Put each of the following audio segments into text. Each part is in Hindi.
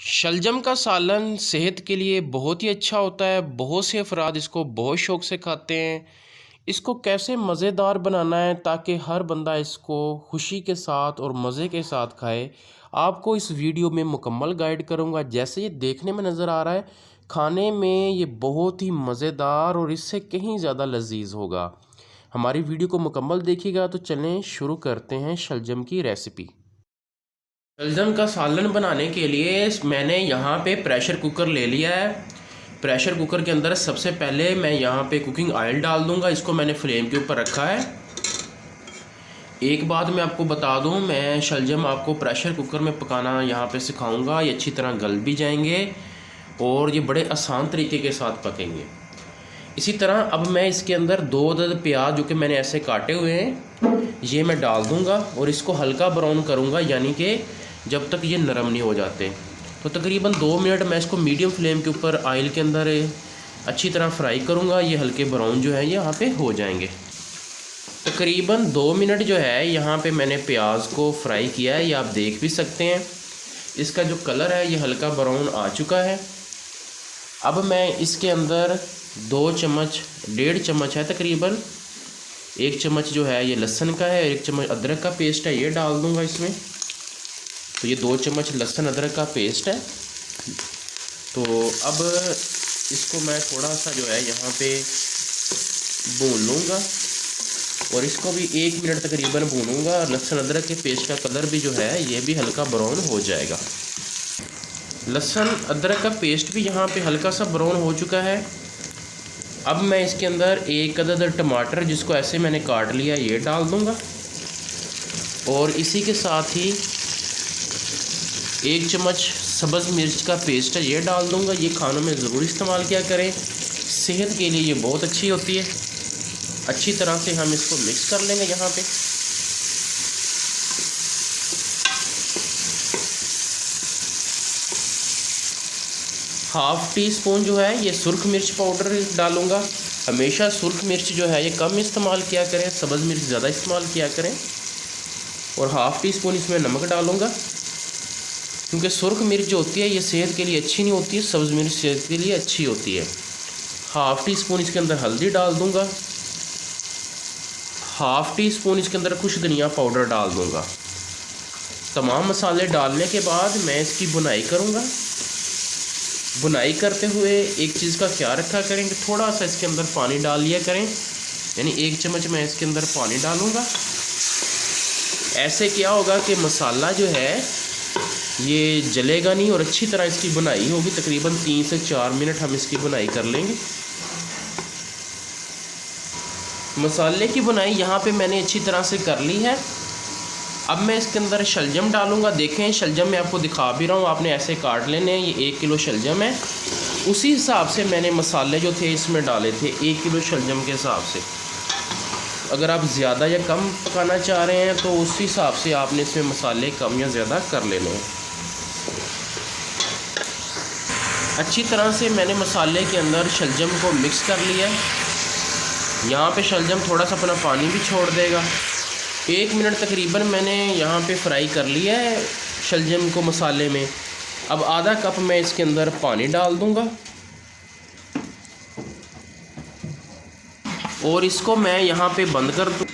शलजम का सालन सेहत के लिए बहुत ही अच्छा होता है। बहुत से अफराद इसको बहुत शौक़ से खाते हैं। इसको कैसे मज़ेदार बनाना है ताकि हर बंदा इसको खुशी के साथ और मज़े के साथ खाए, आपको इस वीडियो में मुकम्मल गाइड करूँगा। जैसे ये देखने में नज़र आ रहा है, खाने में ये बहुत ही मज़ेदार और इससे कहीं ज़्यादा लजीज होगा। हमारी वीडियो को मुकम्मल देखिएगा। तो चलें शुरू करते हैं शलजम की रेसिपी। शलजम का सालन बनाने के लिए मैंने यहाँ पे प्रेशर कुकर ले लिया है। प्रेशर कुकर के अंदर सबसे पहले मैं यहाँ पे कुकिंग ऑयल डाल दूँगा। इसको मैंने फ्लेम के ऊपर रखा है। एक बात मैं आपको बता दूँ, मैं शलजम आपको प्रेशर कुकर में पकाना यहाँ पे सिखाऊंगा। ये अच्छी तरह गल भी जाएंगे और ये बड़े आसान तरीके के साथ पकेंगे। इसी तरह अब मैं इसके अंदर 2 अदद प्याज जो कि मैंने ऐसे काटे हुए हैं, ये मैं डाल दूँगा और इसको हल्का ब्राउन करूँगा, यानी कि जब तक ये नरम नहीं हो जाते। तो तकरीबन 2 मिनट मैं इसको मीडियम फ्लेम के ऊपर ऑयल के अंदर अच्छी तरह फ्राई करूँगा। ये हल्के ब्राउन जो है यहाँ पे हो जाएंगे। तकरीबन 2 मिनट जो है यहाँ पे मैंने प्याज को फ्राई किया है, ये आप देख भी सकते हैं। इसका जो कलर है ये हल्का ब्राउन आ चुका है। अब मैं इसके अंदर 2 चम्मच 1.5 चम्मच है तकरीबन, 1 चम्मच जो है ये लहसुन का है, 1 चम्मच अदरक का पेस्ट है, ये डाल दूँगा इसमें। तो ये 2 चम्मच लहसुन अदरक का पेस्ट है। तो अब इसको मैं थोड़ा सा जो है यहाँ पे भून लूँगा और इसको भी 1 मिनट तकरीबन भूनूँगा। लहसुन अदरक के पेस्ट का कलर भी जो है ये भी हल्का ब्राउन हो जाएगा। लहसुन अदरक का पेस्ट भी यहाँ पे हल्का सा ब्राउन हो चुका है। अब मैं इसके अंदर 1 अदद टमाटर जिसको ऐसे मैंने काट लिया ये डाल दूँगा और इसी के साथ ही 1 चम्मच सब्ज़ मिर्च का पेस्ट है ये डाल दूँगा। ये खानों में ज़रूर इस्तेमाल किया करें, सेहत के लिए ये बहुत अच्छी होती है। अच्छी तरह से हम इसको मिक्स कर लेंगे। यहाँ पे ½ टी स्पून जो है ये सुर्ख मिर्च पाउडर डालूँगा। हमेशा सुर्ख मिर्च जो है ये कम इस्तेमाल किया करें, सब्ज़ मिर्च ज़्यादा इस्तेमाल किया करें। और ½ टी स्पून इसमें नमक डालूँगा, क्योंकि सुर्ख मिर्च जो होती है ये सेहत के लिए अच्छी नहीं होती है, सब्ज़ मिर्च सेहत के लिए अच्छी होती है। ½ टी स्पून इसके अंदर हल्दी डाल दूँगा, ½ टी स्पून इसके अंदर कुछ धनिया पाउडर डाल दूँगा। तमाम मसाले डालने के बाद मैं इसकी बुनाई करूँगा। बुनाई करते हुए एक चीज़ का ख्याल रखा करें कि थोड़ा सा इसके अंदर पानी डाल लिया करें, यानी 1 चम्मच मैं इसके अंदर पानी डालूँगा। ऐसे क्या होगा कि मसाला जो है ये जलेगा नहीं और अच्छी तरह इसकी बुनाई होगी। तकरीबन 3 से 4 मिनट हम इसकी बुनाई कर लेंगे। मसाले की बुनाई यहाँ पे मैंने अच्छी तरह से कर ली है। अब मैं इसके अंदर शलजम डालूँगा। देखें शलजम मैं आपको दिखा भी रहा हूँ, आपने ऐसे काट लेने हैं। ये 1 किलो शलजम है, उसी हिसाब से मैंने मसाले जो थे इसमें डाले थे, 1 किलो शलजम के हिसाब से। अगर आप ज़्यादा या कम पकाना चाह रहे हैं तो उस हिसाब से आपने इसमें मसाले कम या ज़्यादा कर लेने हैं। अच्छी तरह से मैंने मसाले के अंदर शलजम को मिक्स कर लिया है। यहाँ पे शलजम थोड़ा सा अपना पानी भी छोड़ देगा। 1 मिनट तकरीबन मैंने यहाँ पे फ्राई कर लिया है शलजम को मसाले में। अब आधा कप मैं इसके अंदर पानी डाल दूँगा और इसको मैं यहाँ पे बंद कर दूँ।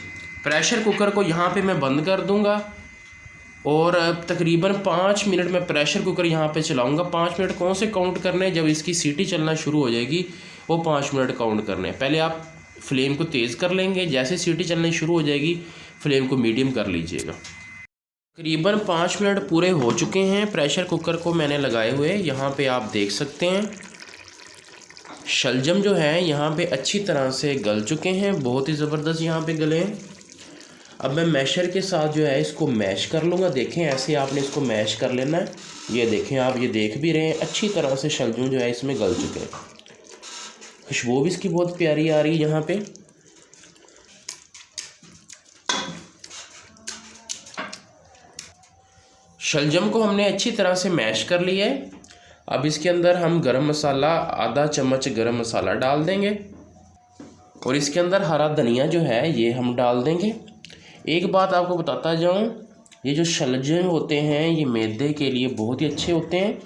प्रेशर कुकर को यहाँ पे मैं बंद कर दूँगा और तकरीबन 5 मिनट में प्रेशर कुकर यहाँ पे चलाऊँगा। 5 मिनट कौन से काउंट करने हैं, जब इसकी सीटी चलना शुरू हो जाएगी वो 5 मिनट काउंट करने हैं। पहले आप फ्लेम को तेज़ कर लेंगे, जैसे सीटी चलनी शुरू हो जाएगी फ्लेम को मीडियम कर लीजिएगा। तकरीबन 5 मिनट पूरे हो चुके हैं प्रेशर कुकर को मैंने लगाए हुए। यहाँ पे आप देख सकते हैं शलजम जो है यहाँ पे अच्छी तरह से गल चुके हैं, बहुत ही ज़बरदस्त यहाँ पे गले हैं। अब मैं मैशर के साथ जो है इसको मैश कर लूँगा। देखें ऐसे आपने इसको मैश कर लेना है। ये देखें, आप ये देख भी रहे हैं अच्छी तरह से शलजम जो है इसमें गल चुके हैं। खुशबू भी इसकी बहुत प्यारी आ रही है यहाँ पे। शलजम को हमने अच्छी तरह से मैश कर लिया है। अब इसके अंदर हम गरम मसाला, ½ चम्मच गरम मसाला डाल देंगे और इसके अंदर हरा धनिया जो है ये हम डाल देंगे। एक बात आपको बताता जाऊँ, ये जो शलजम होते हैं ये मैदे के लिए बहुत ही अच्छे होते हैं।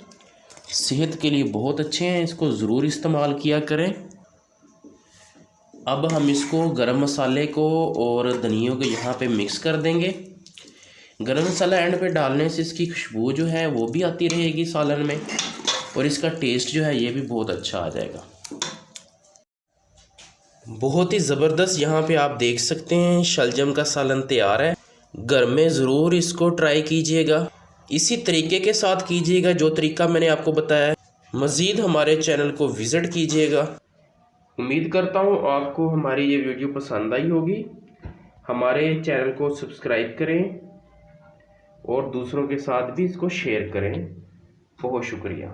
सेहत के लिए बहुत अच्छे हैं, इसको ज़रूर इस्तेमाल किया करें। अब हम इसको गरम मसाले को और धनियों को यहाँ पे मिक्स कर देंगे। गरम मसाला एंड पे डालने से इसकी खुशबू जो है वो भी आती रहेगी सालन में, और इसका टेस्ट जो है ये भी बहुत अच्छा आ जाएगा। बहुत ही ज़बरदस्त यहाँ पे आप देख सकते हैं शलजम का सालन तैयार है। घर में ज़रूर इसको ट्राई कीजिएगा, इसी तरीके के साथ कीजिएगा जो तरीका मैंने आपको बताया। मज़ीद हमारे चैनल को विज़िट कीजिएगा। उम्मीद करता हूँ आपको हमारी ये वीडियो पसंद आई होगी। हमारे चैनल को सब्सक्राइब करें और दूसरों के साथ भी इसको शेयर करें। बहुत शुक्रिया।